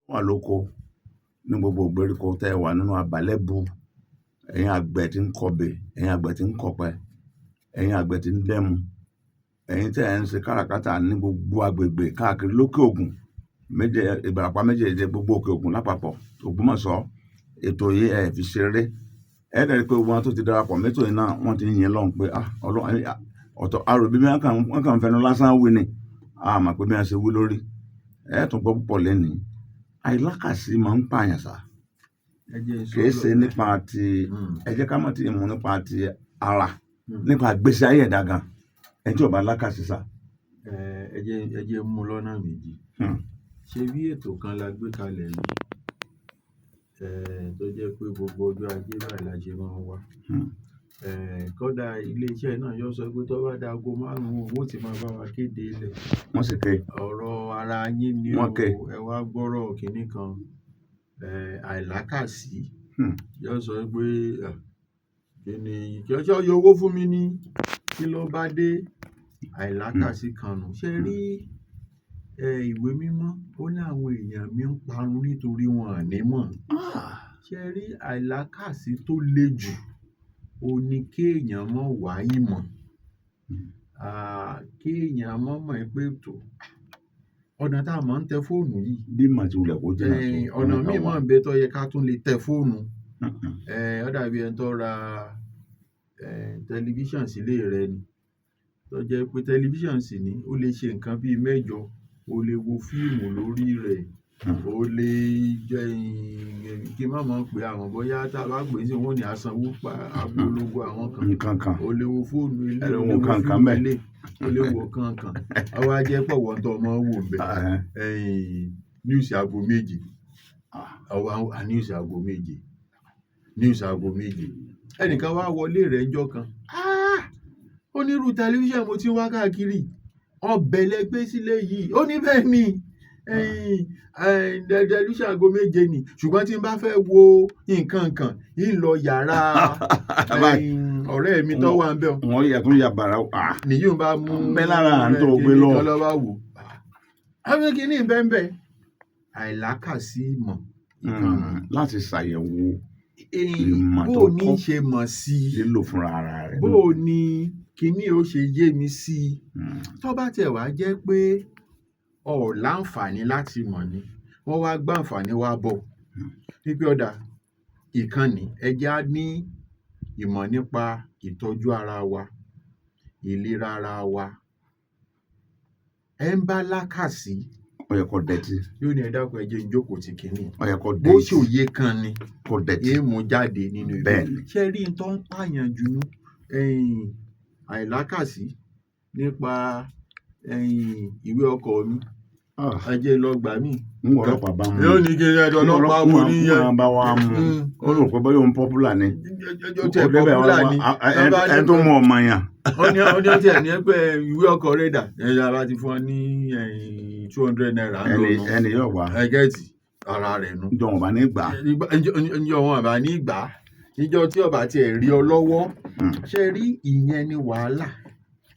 wà lóko ní gbogbo ìgbèríko tẹ́ ẹ wà nínú àbálẹ́bù, ẹ̀yin àgbẹ̀ tí ń kọbè, ẹ̀yin àgbẹ̀ tí ń kọpẹ, ẹ̀yin àgbẹ̀ tí ń dẹ́mu, ẹ̀yin tẹ́ ẹ̀ ń ṣe káràkátà ní gbogbo agbègbè káàkiri lókè Ògùn, Ìbàràpá méjèèjì, gbogbo òkè Ògùn lápapọ̀, Ògbómọ̀ṣọ́, ètò yìí ẹ̀ fi ṣeré. Ẹ dẹ̀ rí pé gbogbo wọn tó ti darapọ̀ mẹ́tò yìí náà wọ́n ti ń yin Ọlọ́run pé ọ̀tọ̀ aròbí wọ́n kàn ń fẹnu lásán wí ni, a mọ̀ pé bí wọ́n ṣe wí lórí. Ẹ tún gbọ́ púpọ̀ lẹ́nìí. Àìlákàsí máa ń pààyàn sá. Kìí ṣe nípa ti ẹ jẹ́ ká mọ̀ tí mú nípa ti ara, nípa gbèsè ayé ẹ̀dá gan ẹ tí ò bá lákàsí sá. Ẹ jẹ́ mú lọ́nà méjì. Ṣé bí ètò kan la gbé kalẹ̀ yìí tó jẹ́ pé gbogbo ọjọ́ ajé báyìí la ṣe máa ń wá. Kódà iléeṣẹ́ náà yóò sọ pé tó bá da aago 5 owó ti máa bá wa kéde ilẹ̀. Wọ́n sì ké. Ọ̀rọ̀ ara yín ni o, ẹ wá gbọ́rọ̀ kìíní kan. Àìlákàsí yóò sọ pé kí ọjọ́ yọ owó fún mi ní kí ló bá dé. Àìlákàsí kan nù. Ṣé rí ìwé mímọ́ ó ní àwọn èèyàn mi ń parun nítorí wọn ò ní mọ̀. Ṣé rí àìlákàsí tó le jù ó ní kéèyàn mọ̀ wá ìmọ̀, kéèyàn mọ̀ pé tó ọ̀nà tá a máa ń tẹ fóònù yìí. Bí màá ti wulẹ̀ kó jẹ́ ọ̀nà míì máa ń bẹ tó yẹ ká tún lè tẹ fóònù. Ó dàbí ẹni tó ra tẹlifíṣàn sílé rẹ ni, tó jẹ́ pé tẹlifíṣàn sì ni ó lè ṣe nǹkan bíi 8, o lè wo fíìmù lórí rẹ̀, o lè jẹ́ kí má mọ̀ pé àwọn bóyá tá a bá gbé sí wọn ní asanwó pa agbológo àwọn kan, o lè wo fóònù ilé, o lè wo fíìmù ilé, o lè wo kankan. Ọwọ́ ajẹ́ pọ̀ wọ́n tó ọmọ wò bẹ́ẹ̀. News aago 7, ọwọ́ news aago 7, ẹnìkan wá wọlé rẹ̀ ńjọ́ kan. Ó ní irú tẹlifíṣàn mo ti ń wá káàkiri, ọbẹ̀ lẹ́gbẹ́ sílé yìí. Ó ní bẹ́ẹ̀ ni tẹlifíṣàn aago 7 ni, ṣùgbọ́n tí n bá fẹ́ wo nǹkan kan yìí lọ yàrá ọ̀rẹ́ mi tó wà ń bẹ̀. Wọ́n yẹ kó yà bàrà. Nìyí bá mú bẹ́ẹ̀ lára à ń tó gbé lọ. Lọ́wọ́ wò. Àwọn kìíní bẹ́ẹ̀ àìlákàsí ìmọ̀ láti ṣàyẹ̀wò ìmọ̀ tó kọ́. Bó ní ṣe mọ̀ sí i. Lílò fúnra ara rẹ̀. Bó ní kíní ó ṣe yé mi sí i. Tó bá tiẹ̀ wá jẹ́ pé láǹfààní láti mọ̀ ni, wọ́n wá gbá àǹfààní wá bọ̀. Wípé ọ̀dà ìkànnì ẹjẹ́ á ní ìmọ̀ nípa ìtọ́jú ara wa, ìlera ara wa. Ẹ ń bá lákàsí. Ó yẹ kó dẹ̀tí. Yóò ní ẹ dákun ẹ jẹ́ n jókòó ti kíní. Ó yẹ kó dẹ̀tí. Bó ṣòye kan ni kó dẹ̀tí. Èèmù jáde nínú ìlú. Bẹ́ẹ̀ni. Ṣé rí n tó ń pààyàn jù nú àìlákàsí nípa ìwé ọkọ̀ mi. Ẹ jẹ́ lọ gbà mí. Ń wọ ọlọ́pàá bá mú. Yóò ní kí ẹ ọlọ́pàá mú ní yẹn. Ń bá wa mú. Ó rò pé bóyá òun pọ́pùlà ni. Ó tẹ̀ pọ́pùlà ni. Ẹni tó mú ọmọ yàn. Ó ní ọtí ẹ̀ ní pé ìwé ọkọ̀ rẹ̀ dà. Ẹ̀yà bá ti fún ọ ní 200 naira. Ẹni yóò wá. Ẹgẹ́tì ara rẹ̀ nu. Ìjọ wọn bá ní gbà. Ìjọ wọn bá ní gbà. Ìjọ tí ọba tiẹ̀ rí ọ lọ́wọ́. Ṣé rí ìyẹn ni wàhálà.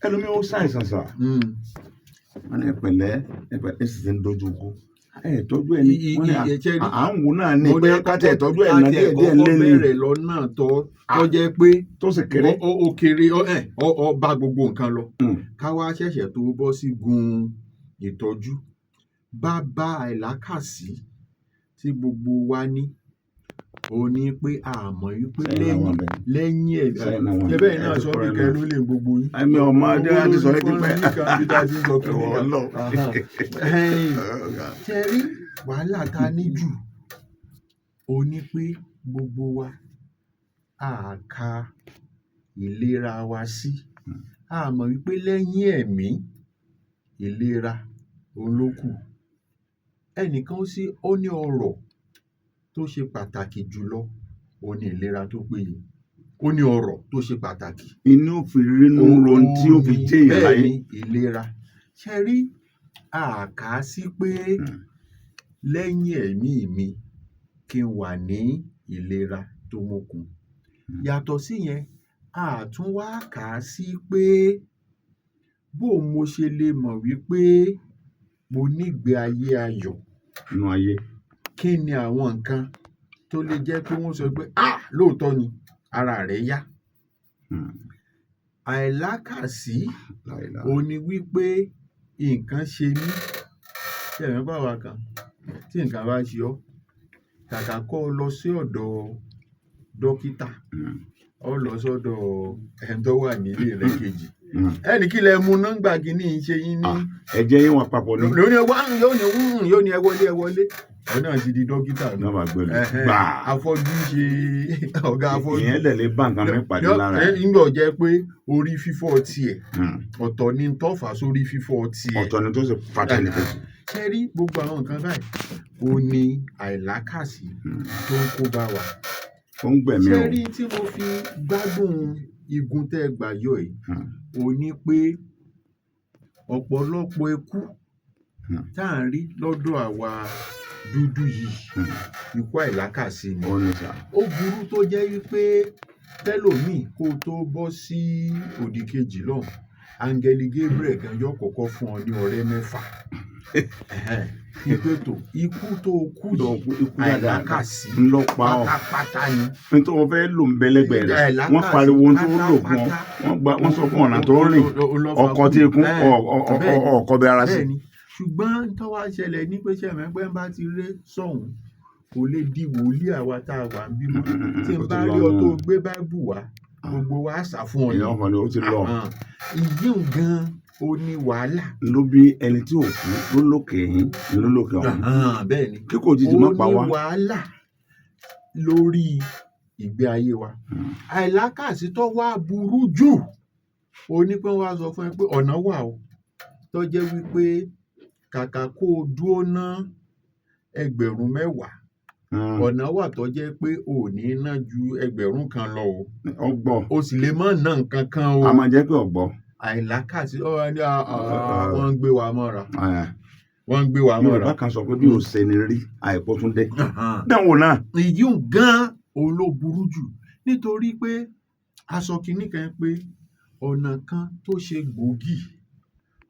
Ẹlòmí ó ṣàìsàn sà. Wọ́n ní ẹ̀pẹ̀lẹ́ sì ti ń dojú kú. Tọ́jú ẹni à ń wò náà ní pé káti ẹ̀tọ́jú ẹ̀ náà díẹ̀ díẹ̀ lé ní. Ọkọ̀ bẹ̀rẹ̀ lọ́nà tó jẹ́ pé tó sì kéré. Ó kéré ó bá gbogbo nǹkan lọ. Ká wá ṣẹ̀ṣẹ̀ tó bọ́ sí gun ìtọ́jú. Bá àìlákàsí tí gbogbo wa ní. Ó ní pé àmọ́ wípé lẹ́yìn ẹ̀bẹ̀ náà sọ pé kẹlú lè gbogbo yín. Ẹ̀mí ọmọ adé láti sọ ẹ́ dípẹ́. Ṣé rí wàhálà ta ní jù? Ó ní pé gbogbo wa ka ìlera wa sí. Àmọ́ wípé lẹ́yìn ẹ̀mí ìlera olókù. Ẹnìkan ó ní ọrọ̀ tó ṣe pàtàkì jùlọ, ó ní ìlera tó péye. Ó ní ọrọ̀ tó ṣe pàtàkì. Inú òfin rínú ron tí ó fi jẹ́ ìyá láyé. Bẹ́ẹ̀ni ìlera. Ṣé rí àká sí pé lẹ́yìn ẹ̀mí mi kí n wà ní ìlera tó mókun. Yàtọ̀ sí yẹn, àtún wá kà á sí pé bó mo ṣe lè mọ̀ wípé mo nígbé ayé ayọ̀. Nínú ayé. kí ni àwọn nǹkan tó lè jẹ́ pé wọ́n sọ pé lóòótọ́ ni ara rẹ̀ yá. Àìlákàsí ó ní wípé nǹkan ṣe mí, ṣé ẹ̀yin bá wa kan tí nǹkan bá ṣe ọ́, kàkà kó o lọ sí ọ̀dọ̀ dókítà, ó lọ sọ́dọ̀ ẹni tó wà nílé rẹ kejì. Ẹnì kí lẹ mú nọ́ńgbà kìíní ṣe yín ní. Ẹ̀jẹ̀ yín wà papọ̀ ní. Yóò ní ẹ wọlé. Ẹ náà ti di dókítà náà. Náà bá gbé lọ. Gbà. Afọ́jú ṣe ọ̀gá afọ́jú. Ìyẹn lè bá nǹkan mi pàdé lára. Nígbà jẹ́ pé orí fífọ́ tiẹ̀ ọ̀tọ̀ ni tó fà sórí fífọ́ tiẹ̀. Ọ̀tọ̀ ni tó ṣe pàtàkì kejì. Ṣé rí gbogbo àwọn nǹkan báyìí ó ní àìlákàsí tó ń kó bá wa. Ó ń gbẹ̀mí o. Ṣé rí tí mo fi gbádùn igun tẹ́ gbà yọ yìí ó ní pé ọ̀pọ̀lọpọ̀ ikú tá à ń rí lọ́dọ̀ àwa dúdú yìí ikú àìlákàsí ni. Ó burú tó jẹ́ wípé tẹ́lòmíì kó tó bọ́ sí òdì kejì lọ́hùn, áńgẹ́lì Gabriel gan yóò kọ́kọ́ fún ọ ní ọrẹ 6. Ìpètò ikú tó kú yìí àìlákàsí pátápátá ni. Nítorí wọ́n fẹ́ lò ń bẹ́lẹ́gbẹ̀ẹ́ rẹ̀, wọ́n pariwo tó lò fún ọ, wọ́n sọ fún ọ̀nà tó rìn, ọkọ̀ tí ikú ọkọ̀ bẹ ara sí. Ṣùgbọ́n tó wá ṣẹlẹ̀ ní pé ṣẹ̀mẹ́gbẹ́ bá ti ré sọ̀hún kò lè di wòlíì àwa tá a wà ń bímọ. Tí n bá rí ọ tó gbé báìbù wá, gbogbo wa sá fún ọ. Ìyá ọkọ ni ó ti lọ. Ìyíùn gan ó ní wàhálà. Ló bí ẹni tí ò kú ló lókè yín ló lókè ọ̀hún. Bẹ́ẹ̀ ni. Kí kò jíjí má pa wá. Ó ní wàhálà lórí ìgbé ayé wa. Àìlákàsí tó wá burú jù ó ní pé wọ́n á sọ fún ẹ pé ọ̀nà wà o tó jẹ́ wípé kàkà kó o dúró ná 10,000, ọ̀nà wà tó jẹ́ pé ò ní ná ju 1,000 kan lọ o. Ọgbọ́n. O sì lè má ná nǹkan kan o. A máa jẹ́ pé ọ̀gbọ́n. Àìlákàsí wọ́n ń gbé wa mọ́ra. Wọ́n ń gbé wa mọ́ra. Yorùbá kan sọ pé bí o ṣe ni rí àìpọ́ tún dé. Dánwò náà. Ìyíùn gan òun ló burú jù nítorí pé aṣọ kìíní kan pé ọ̀nà kan tó ṣe gbòógì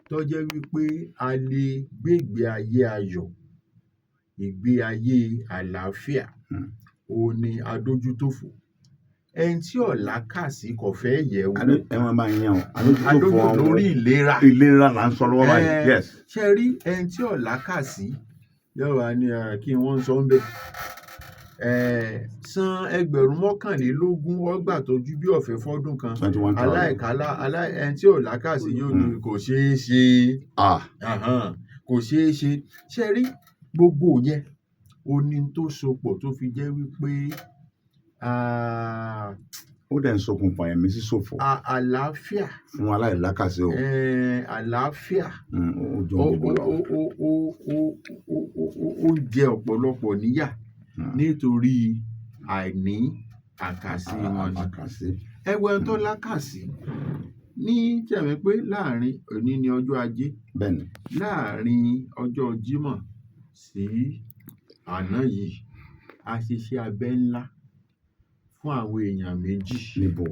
tó jẹ́ wípé a lè gbé ìgbé ayé ayọ̀, ìgbé ayé àlàáfíà òun ni adójútòfò. Ẹni tí ò lákàsí kò fẹ́ yẹ̀ wò. Ẹ máa bá yẹn o. Adójútòfò lórí ìlera. Ìlera là ń sọ lọ́wọ́ báyìí. Yes. Ṣé rí ẹni tí ò lákàsí yóò wá ní kí wọ́n sọ ń bẹ̀. San 21,000 ọgbà tọ́jú bí ọ̀fẹ́ fọ́dún kan. 21,000. Ẹni tí ò lákàsí yóò ní kò ṣeé ṣe. Kò ṣeé ṣe. Ṣé rí gbogbo yẹn ó ní tó sopọ̀ tó fi jẹ́ wípé ó dẹ̀ ń ṣokùnfà ẹ̀mí sísòfò. Àlàáfíà. Fún aláìlákàsí o. Àlàáfíà. Ó jọ gbogbo lọ. Ó jẹ ọ̀pọ̀lọpọ̀ níyà nítorí àìní àkàsí wọn. Ẹwẹ́ tó lákàsí ní jẹ̀mẹ́ pé láàrin òní ni ọjọ́ ajé. Bẹ́ẹ̀ni. Láàrin ọjọ́ Jímọ̀ sí àná yìí a ṣiṣẹ́ abẹ ńlá fún àwọn èèyàn méjì. Níbo?